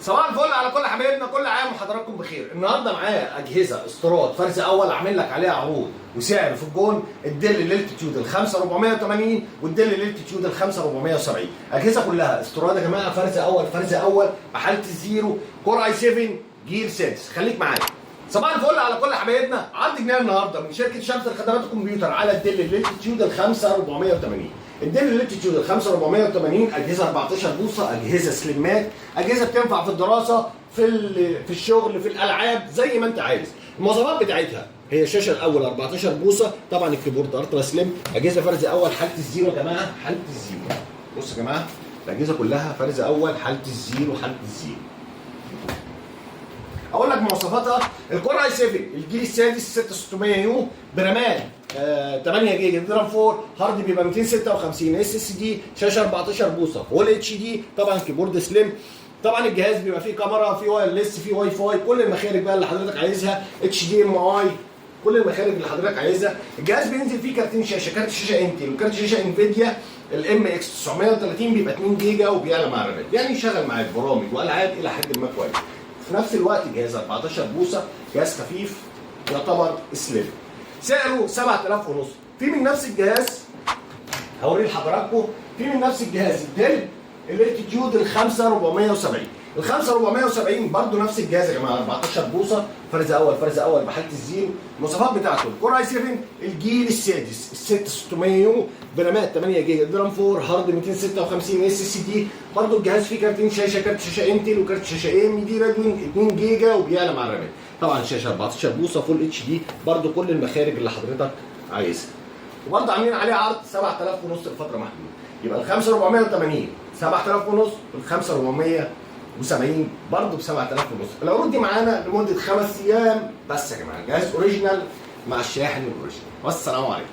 صباح الفل على كل حبايبنا، كل عام وحضراتكم بخير. النهارده معايا اجهزه استيراد فرز اول، عامل لك عليها عروض وسعر في الجون. الديل الالتيتيود ال 5480 والديل الالتيتيود ال 5470. اجهزه كلها استيراد يا جماعه، فرز اول فرز اول بحاله الزيرو، كور اي 7 جيل 6. خليك معايا. صباح الفل على كل حبايبنا. عرض جنيه النهارده من شركه شمس الخدمات الكمبيوتر على الديل الالتيتيود ال 5480. الديل الالتيتيود ال 5480 اجهزه 14 بوصه، اجهزه سليمات، اجهزه بتنفع في الدراسه، في الشغل، في الالعاب، زي ما انت عايز. المواصفات بتاعتها هي الشاشه الاول 14 بوصه، طبعا الكيبورد الترا سليم، اجهزه فرز اول حاله الزيرو يا جماعه، حاله الزيرو. بصوا يا جماعه الاجهزه كلها فرز اول حاله الزيرو، حاله الزيرو. اقول لك مواصفاتها. الكور اي 7 الجيل السادس 6600 يو برامات 8 جيجا دي رام 4، هارد بيبقى 256 اس اس دي، شاشه 14 بوصه فول اتش دي، طبعا كيبورد سليم. طبعا الجهاز بيبقى فيه كاميرا، فيه وايرلس، فيه واي فاي، كل المخارج بقى اللي حضرتك عايزها، اتش دي ام اي، كل المخارج اللي حضرتك عايزها. الجهاز بينزل فيه كارتين شاشه، كارت شاشه انتل وكارت شاشه انفيديا الام اكس 930 بيبقى 2 جيجا وبيعلى مع الرامات، يعني يشغل معاك برامج والعاب الى حد ما كويس. في نفس الوقت جهاز 14 بوصه، جهاز خفيف يعتبر سليم. سعره 7000 ونص. في من نفس الجهاز هوري لحضراتكم، في من نفس الجهاز الديل الالتيتيود ال 5470. ال 5470 برضه نفس الجهاز يا جماعه، 14 بوصه، فرز اول بحاله الزيرو. المواصفات بتاعته الكور اي 7 الجيل السادس ال 6600 يو برامات 8 جيجا دي رام 4، هارد 256 اس اس دي. برضه الجهاز فيه كارتين شاشه، كارت شاشه انتل وكارت شاشه ام دي راديون 2 جيجا وبيعلى مع الرامات. طبعا الشاشه 14 بوصه فول اتش دي، برضه كل المخارج اللي حضرتك عايزها. وبرضه عاملين عليه عرض 7000 ونص لفتره محدوده. يبقى ال 5480 7000 ونص، ال 5470 برضه ب 7000 ونص. العروض دي معانا لمده 5 ايام بس يا جماعه. جهاز اوريجينال مع الشاحن الاوريجينال. والسلام عليكم.